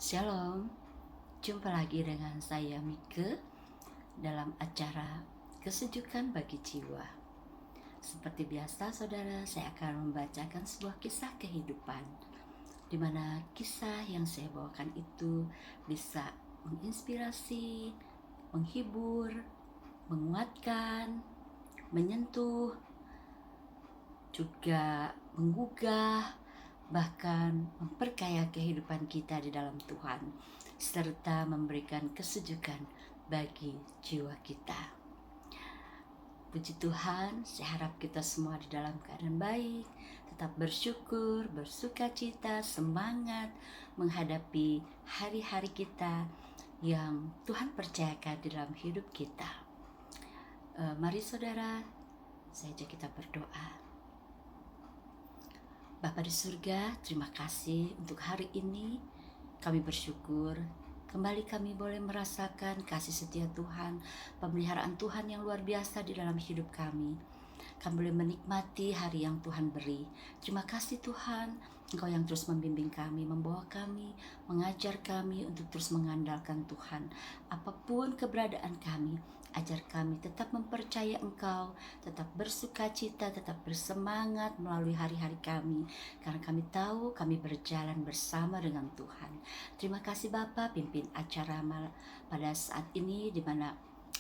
Shalom, jumpa lagi dengan saya Mike dalam acara Kesejukan Bagi Jiwa. Seperti biasa saudara, saya akan membacakan sebuah kisah kehidupan di mana kisah yang saya bawakan itu bisa menginspirasi, menghibur, menguatkan, menyentuh, juga menggugah, bahkan memperkaya kehidupan kita di dalam Tuhan, serta memberikan kesejukan bagi jiwa kita. Puji Tuhan, saya harap kita semua di dalam keadaan baik, tetap bersyukur, bersukacita, semangat menghadapi hari-hari kita yang Tuhan percayakan di dalam hidup kita. Mari saudara, saya ajak kita berdoa. Bapa di surga, terima kasih untuk hari ini. Kami bersyukur kembali kami boleh merasakan kasih setia Tuhan, pemeliharaan Tuhan yang luar biasa di dalam hidup kami. Kami boleh menikmati hari yang Tuhan beri. Terima kasih Tuhan, Engkau yang terus membimbing kami, membawa kami, mengajar kami untuk terus mengandalkan Tuhan. Apapun keberadaan kami, ajar kami tetap mempercaya Engkau, tetap bersukacita, tetap bersemangat melalui hari-hari kami. Karena kami tahu kami berjalan bersama dengan Tuhan. Terima kasih Bapa, pimpin acara pada saat ini di mana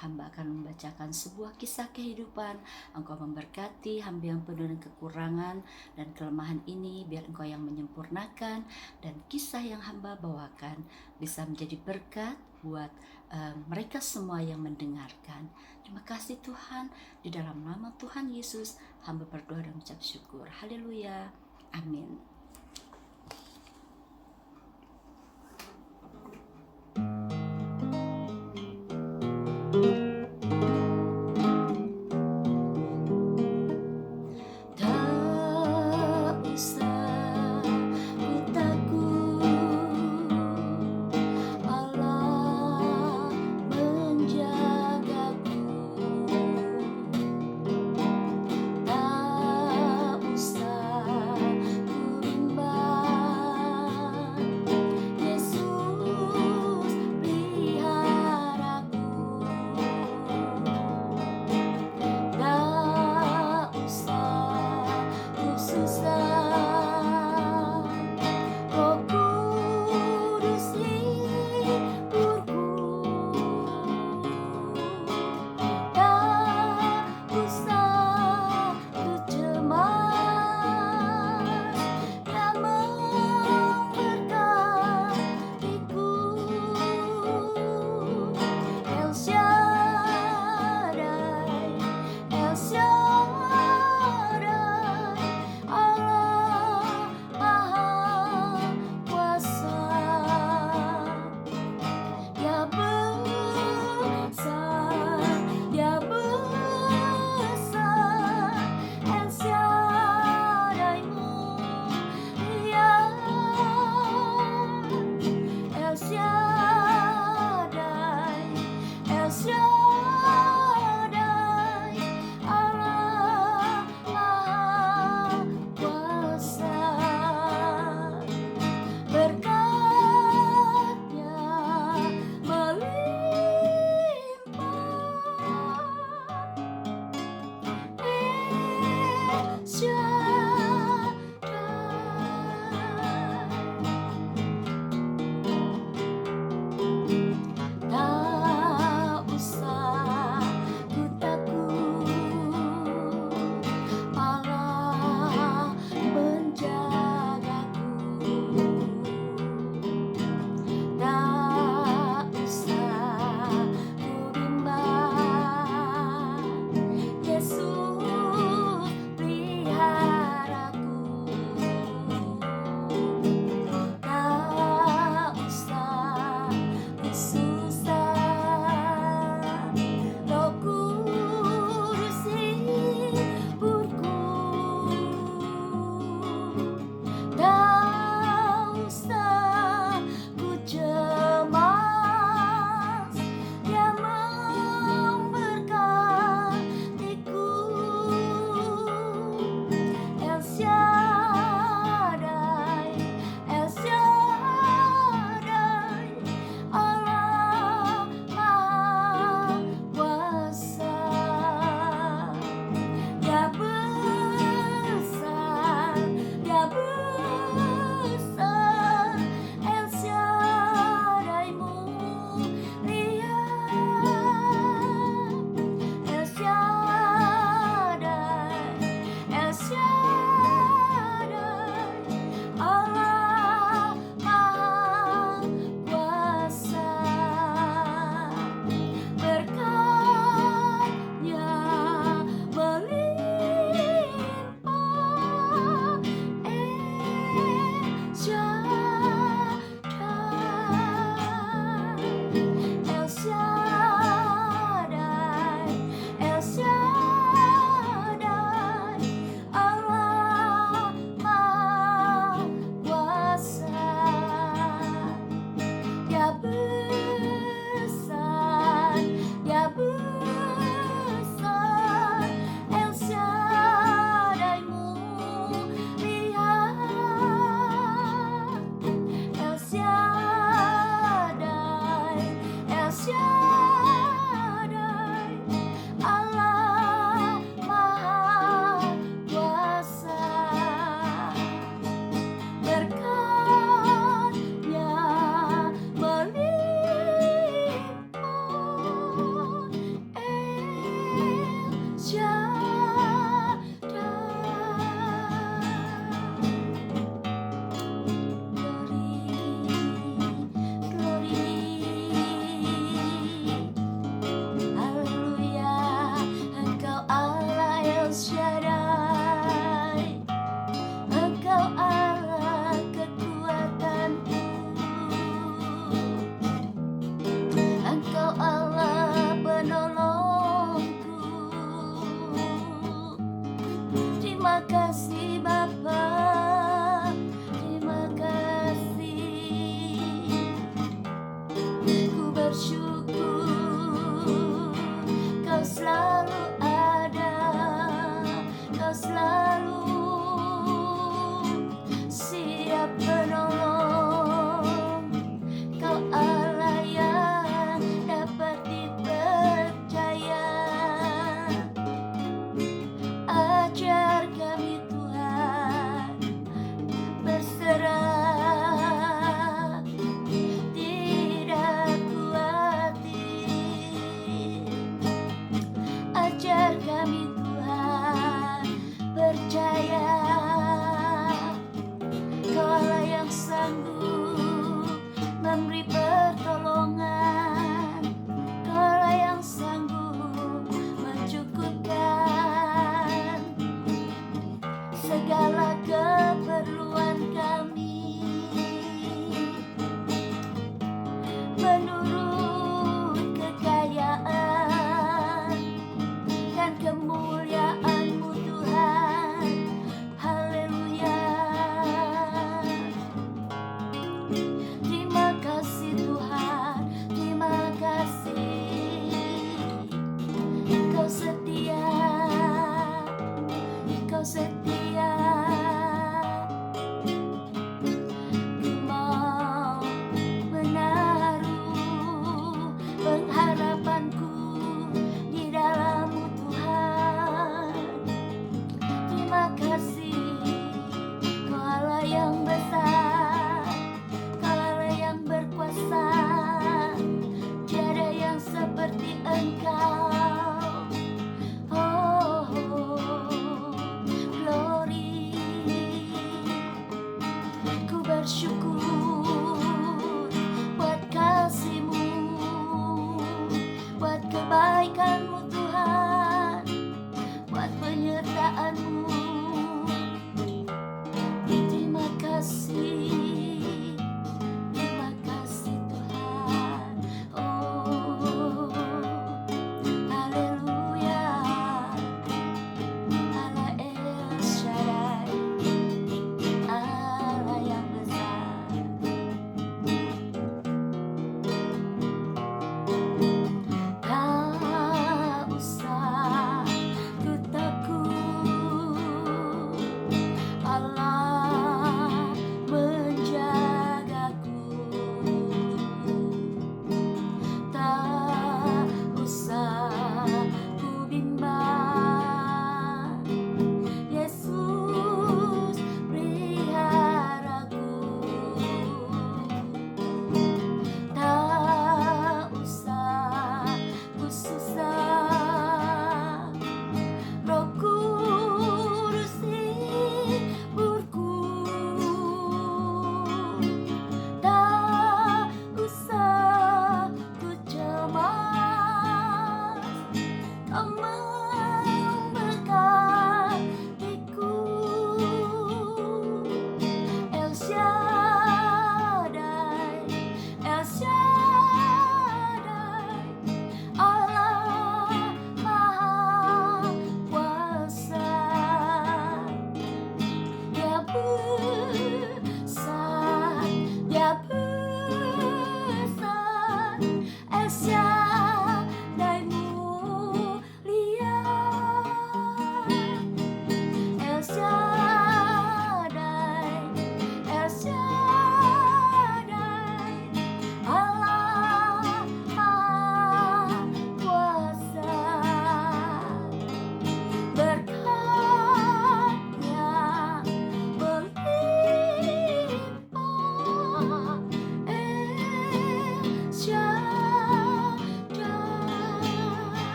hamba akan membacakan sebuah kisah kehidupan. Engkau memberkati hamba yang penuh dengan kekurangan dan kelemahan ini, biar Engkau yang menyempurnakan, dan kisah yang hamba bawakan bisa menjadi berkat buat mereka semua yang mendengarkan. Terima kasih Tuhan, di dalam nama Tuhan Yesus hamba berdoa dan mengucap syukur. Haleluya, amin. Shaddai, Allah Maha Kuasa. Berkat-Nya melimpah, El Shaddai. Glory, glory,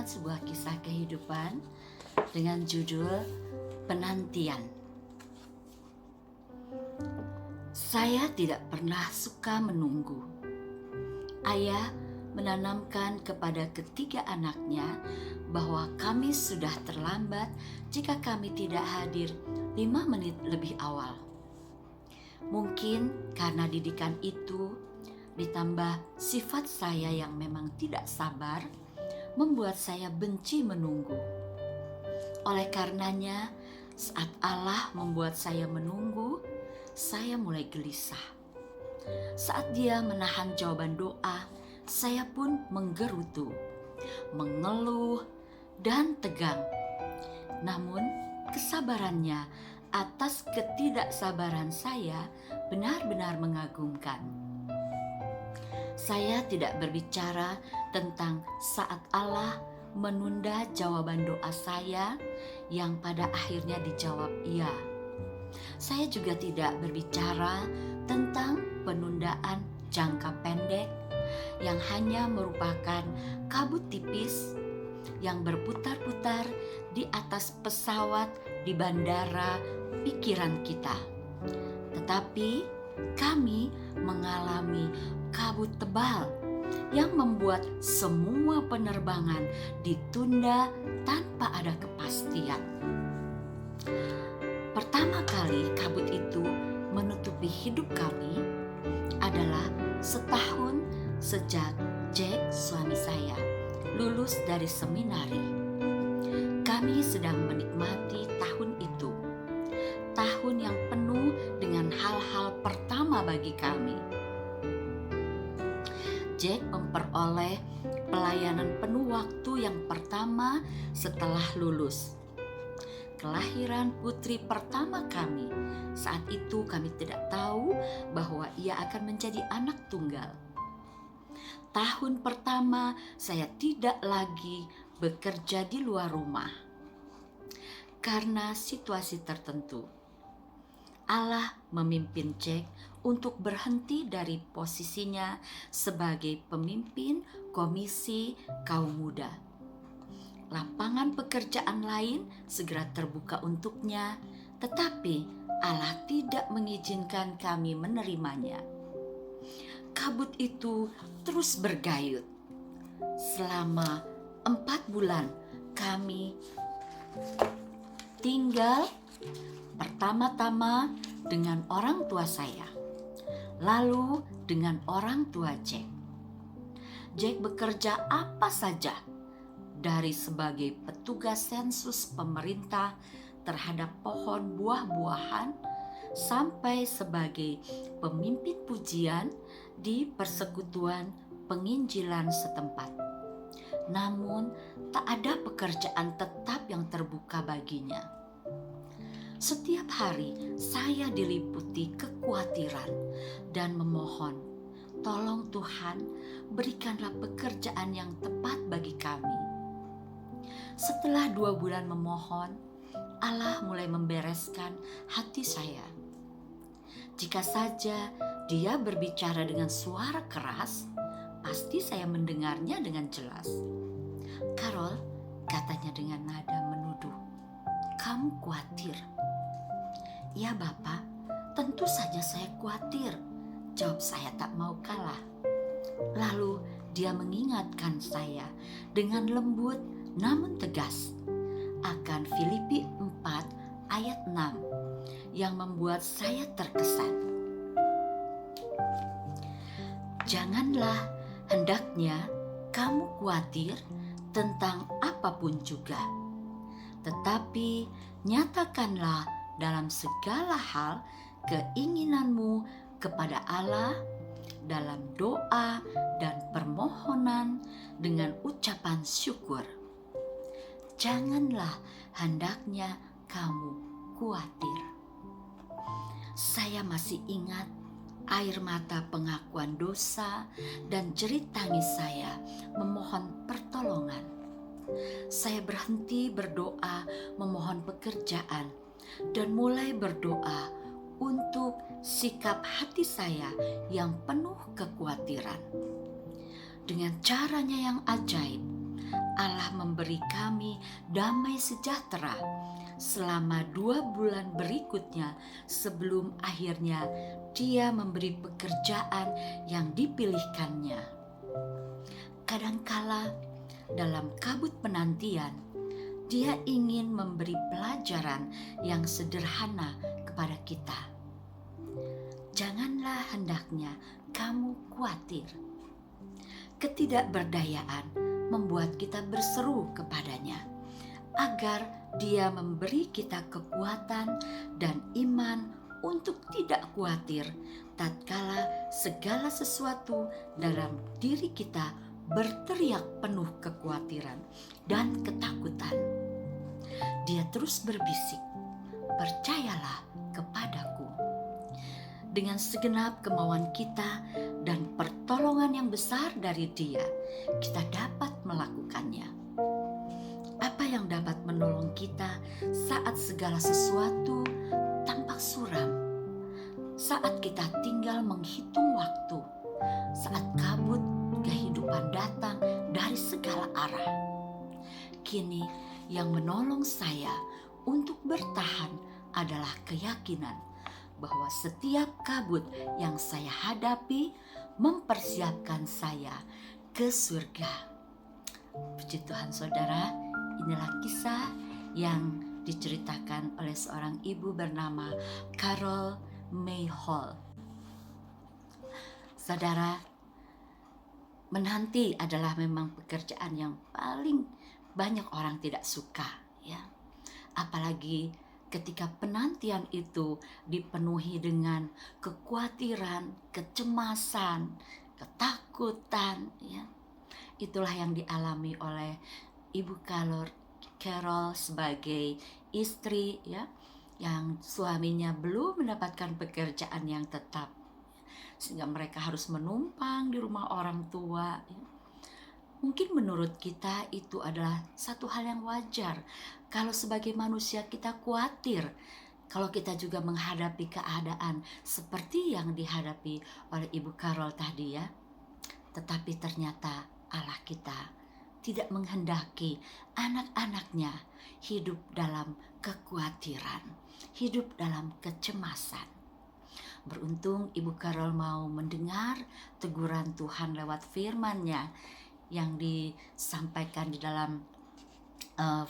sebuah kisah kehidupan dengan judul Penantian. Saya tidak pernah suka menunggu. Ayah menanamkan kepada ketiga anaknya bahwa kami sudah terlambat jika kami tidak hadir 5 menit lebih awal. Mungkin karena didikan itu ditambah sifat saya yang memang tidak sabar, membuat saya benci menunggu. Oleh karenanya, saat Allah membuat saya menunggu, saya mulai gelisah. Saat Dia menahan jawaban doa, saya pun menggerutu, mengeluh, dan tegang. Namun, kesabarannya atas ketidaksabaran saya benar-benar mengagumkan. Saya tidak berbicara tentang saat Allah menunda jawaban doa saya yang pada akhirnya dijawab iya. Saya juga tidak berbicara tentang penundaan jangka pendek yang hanya merupakan kabut tipis yang berputar-putar di atas pesawat di bandara pikiran kita. Tetapi kami mengalami kabut tebal yang membuat semua penerbangan ditunda tanpa ada kepastian. Pertama kali kabut itu menutupi hidup kami adalah setahun sejak Jack, suami saya, lulus dari seminari. Kami sedang menikmati tahun itu, tahun yang penuh dengan hal-hal pertama bagi kami. Jack memperoleh pelayanan penuh waktu yang pertama setelah lulus. Kelahiran putri pertama kami. Saat itu kami tidak tahu bahwa ia akan menjadi anak tunggal. Tahun pertama saya tidak lagi bekerja di luar rumah karena situasi tertentu. Allah memimpin Jack untuk berhenti dari posisinya sebagai pemimpin komisi kaum muda. Lapangan pekerjaan lain segera terbuka untuknya, tetapi Allah tidak mengizinkan kami menerimanya. Kabut itu terus bergayut. Selama 4 bulan kami tinggal pertama-tama dengan orang tua saya, lalu dengan orang tua Jack. Jack bekerja apa saja, dari sebagai petugas sensus pemerintah terhadap pohon buah-buahan sampai sebagai pemimpin pujian di persekutuan penginjilan setempat. Namun, tak ada pekerjaan tetap yang terbuka baginya. Setiap hari saya diliputi kekhawatiran dan memohon, tolong Tuhan, berikanlah pekerjaan yang tepat bagi kami. Setelah 2 bulan memohon, Allah mulai membereskan hati saya. Jika saja Dia berbicara dengan suara keras, pasti saya mendengarnya dengan jelas. Carol, katanya dengan nada menuduh, kamu khawatir? Ya Bapak, tentu saja saya khawatir, jawab saya tak mau kalah. Lalu Dia mengingatkan saya dengan lembut namun tegas akan Filipi 4 ayat 6 yang membuat saya terkesan. Janganlah hendaknya kamu khawatir tentang apapun juga, tetapi nyatakanlah dalam segala hal keinginanmu kepada Allah dalam doa dan permohonan dengan ucapan syukur. Janganlah hendaknya kamu khawatir. Saya masih ingat air mata pengakuan dosa dan jerit tangis saya memohon pertolongan. Saya berhenti berdoa memohon pekerjaan dan mulai berdoa untuk sikap hati saya yang penuh kekhawatiran. Dengan caranya yang ajaib, Allah memberi kami damai sejahtera selama 2 bulan berikutnya sebelum akhirnya Dia memberi pekerjaan yang dipilihkannya. Kadangkala dalam kabut penantian, Dia ingin memberi pelajaran yang sederhana kepada kita. Janganlah hendaknya kamu khawatir. Ketidakberdayaan membuat kita berseru kepadanya agar Dia memberi kita kekuatan dan iman untuk tidak khawatir tatkala segala sesuatu dalam diri kita berteriak penuh kekhawatiran dan ketakutan. Dia terus berbisik, "Percayalah kepadaku." Dengan segenap kemauan kita dan pertolongan yang besar dari Dia, kita dapat melakukannya. Apa yang dapat menolong kita saat segala sesuatu tampak suram, saat kita tinggal menghitung waktu, saat kabut kehidupan datang dari segala arah? Kini yang menolong saya untuk bertahan adalah keyakinan bahwa setiap kabut yang saya hadapi mempersiapkan saya ke surga. Puji Tuhan saudara, inilah kisah yang diceritakan oleh seorang ibu bernama Carol May Hall. Saudara, menanti adalah memang pekerjaan yang paling banyak orang tidak suka, ya. Apalagi ketika penantian itu dipenuhi dengan kekhawatiran, kecemasan, ketakutan, ya. Itulah yang dialami oleh Ibu Carol sebagai istri, ya, yang suaminya belum mendapatkan pekerjaan yang tetap, sehingga mereka harus menumpang di rumah orang tua, ya. Mungkin menurut kita itu adalah satu hal yang wajar. Kalau sebagai manusia kita khawatir kalau kita juga menghadapi keadaan seperti yang dihadapi oleh Ibu Carol tadi, ya. Tetapi ternyata Allah kita tidak menghendaki anak-anaknya hidup dalam kekhawatiran, hidup dalam kecemasan. Beruntung Ibu Carol mau mendengar teguran Tuhan lewat firman-Nya yang disampaikan di dalam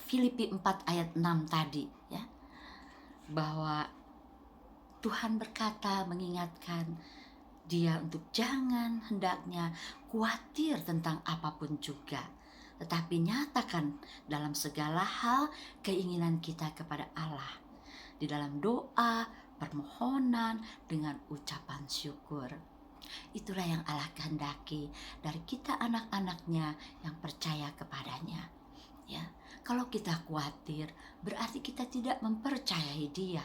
Filipi 4 ayat 6 tadi, ya, bahwa Tuhan berkata mengingatkan dia untuk jangan hendaknya khawatir tentang apapun juga, tetapi nyatakan dalam segala hal keinginan kita kepada Allah di dalam doa, permohonan dengan ucapan syukur. Itulah yang Allah kehendaki dari kita anak-anaknya yang percaya kepadanya, ya. Kalau kita khawatir, berarti kita tidak mempercayai Dia,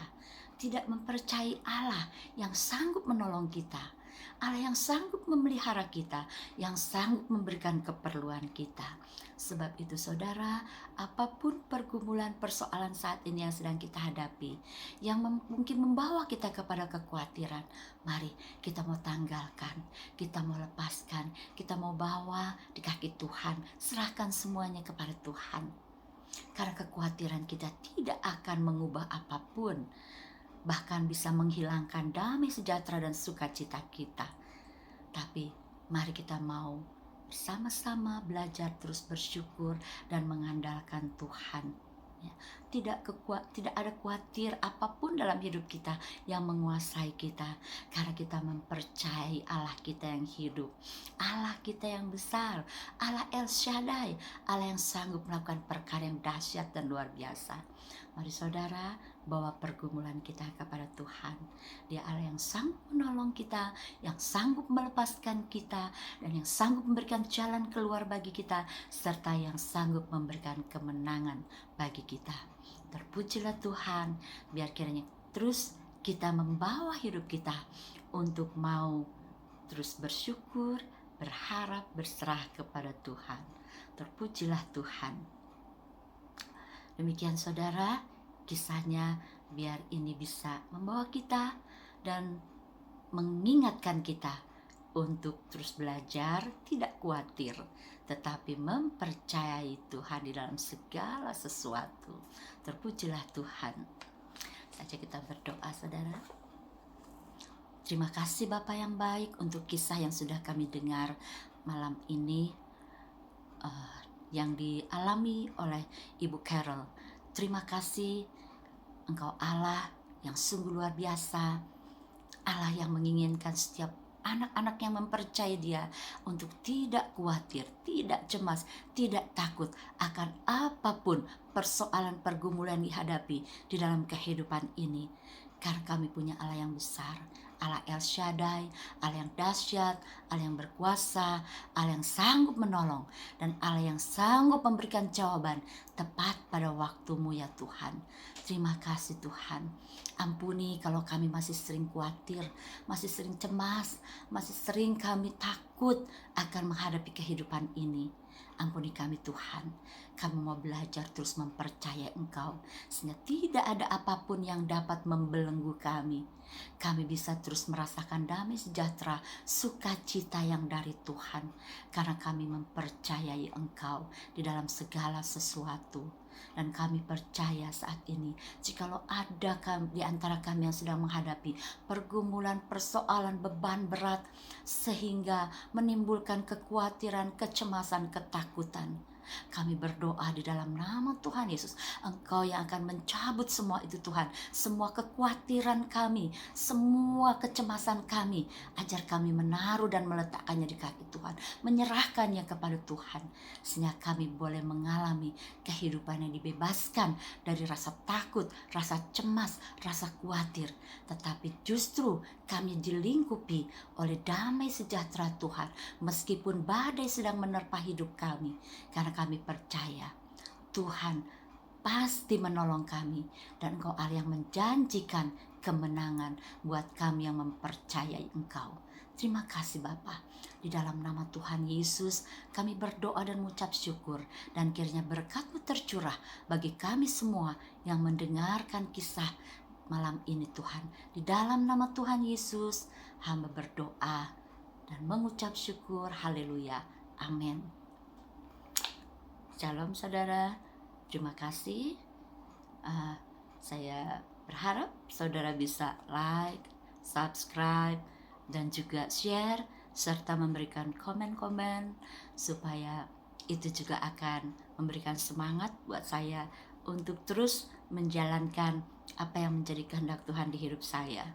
tidak mempercayai Allah yang sanggup menolong kita, Allah yang sanggup memelihara kita, yang sanggup memberikan keperluan kita. Sebab itu saudara, apapun pergumulan persoalan saat ini yang sedang kita hadapi, yang mungkin membawa kita kepada kekhawatiran, mari kita mau tanggalkan, kita mau lepaskan, kita mau bawa di kaki Tuhan, serahkan semuanya kepada Tuhan. Karena kekhawatiran kita tidak akan mengubah apapun, bahkan bisa menghilangkan damai sejahtera dan sukacita kita. Tapi mari kita mau bersama-sama belajar terus bersyukur dan mengandalkan Tuhan, ya. Tidak ada khawatir apapun dalam hidup kita yang menguasai kita, karena kita mempercayai Allah kita yang hidup, Allah kita yang besar, Allah El Shaddai, Allah yang sanggup melakukan perkara yang dahsyat dan luar biasa. Mari saudara, bawa pergumulan kita kepada Tuhan. Dia Allah yang sanggup menolong kita, yang sanggup melepaskan kita, dan yang sanggup memberikan jalan keluar bagi kita, serta yang sanggup memberikan kemenangan bagi kita. Terpujilah Tuhan, biar kiranya terus kita membawa hidup kita untuk mau terus bersyukur, berharap, berserah kepada Tuhan. Terpujilah Tuhan. Demikian saudara, kisahnya, biar ini bisa membawa kita dan mengingatkan kita untuk terus belajar, tidak khawatir, tetapi mempercayai Tuhan di dalam segala sesuatu. Terpujilah Tuhan. Saja kita berdoa, saudara. Terima kasih Bapa yang baik untuk kisah yang sudah kami dengar malam ini, yang dialami oleh Ibu Carol. Terima kasih, Engkau Allah yang sungguh luar biasa, Allah yang menginginkan setiap anak-anak yang mempercayai Dia untuk tidak khawatir, tidak cemas, tidak takut akan apapun persoalan pergumulan dihadapi di dalam kehidupan ini. Karena kami punya Allah yang besar, Allah El Shaddai, Allah yang dahsyat, Allah yang berkuasa, Allah yang sanggup menolong, dan Allah yang sanggup memberikan jawaban tepat pada waktumu ya Tuhan. Terima kasih Tuhan. Ampuni kalau kami masih sering khawatir, masih sering cemas, masih sering kami takut akan menghadapi kehidupan ini. Ampuni kami Tuhan. Kami mau belajar terus mempercayai Engkau, sehingga tidak ada apapun yang dapat membelenggu kami. Kami bisa terus merasakan damai sejahtera, sukacita yang dari Tuhan, karena kami mempercayai Engkau di dalam segala sesuatu. Dan kami percaya saat ini, jikalau ada di antara kami yang sedang menghadapi pergumulan, persoalan, beban berat, sehingga menimbulkan kekhawatiran, kecemasan, ketakutan, kami berdoa di dalam nama Tuhan Yesus, Engkau yang akan mencabut semua itu Tuhan, semua kekhawatiran kami, semua kecemasan kami, ajar kami menaruh dan meletakkannya di kaki Tuhan, menyerahkannya kepada Tuhan, sehingga kami boleh mengalami kehidupan yang dibebaskan dari rasa takut, rasa cemas, rasa khawatir, tetapi justru kami dilingkupi oleh damai sejahtera Tuhan, meskipun badai sedang menerpa hidup kami, karena kami percaya Tuhan pasti menolong kami, dan Engkau Allah yang menjanjikan kemenangan buat kami yang mempercayai Engkau. Terima kasih Bapa. Di dalam nama Tuhan Yesus kami berdoa dan mengucap syukur, dan kiranya berkat-Mu tercurah bagi kami semua yang mendengarkan kisah malam ini Tuhan. Di dalam nama Tuhan Yesus hamba berdoa dan mengucap syukur. Haleluya. Amin. Shalom saudara. Terima kasih. Saya berharap saudara bisa like, subscribe, dan juga share, serta memberikan komen-komen, supaya itu juga akan memberikan semangat buat saya untuk terus menjalankan apa yang menjadi kehendak Tuhan di hidup saya.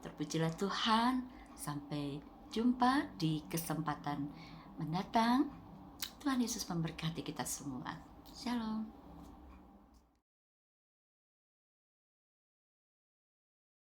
Terpujilah Tuhan. Sampai jumpa di kesempatan mendatang. Tuhan Yesus memberkati kita semua. Shalom.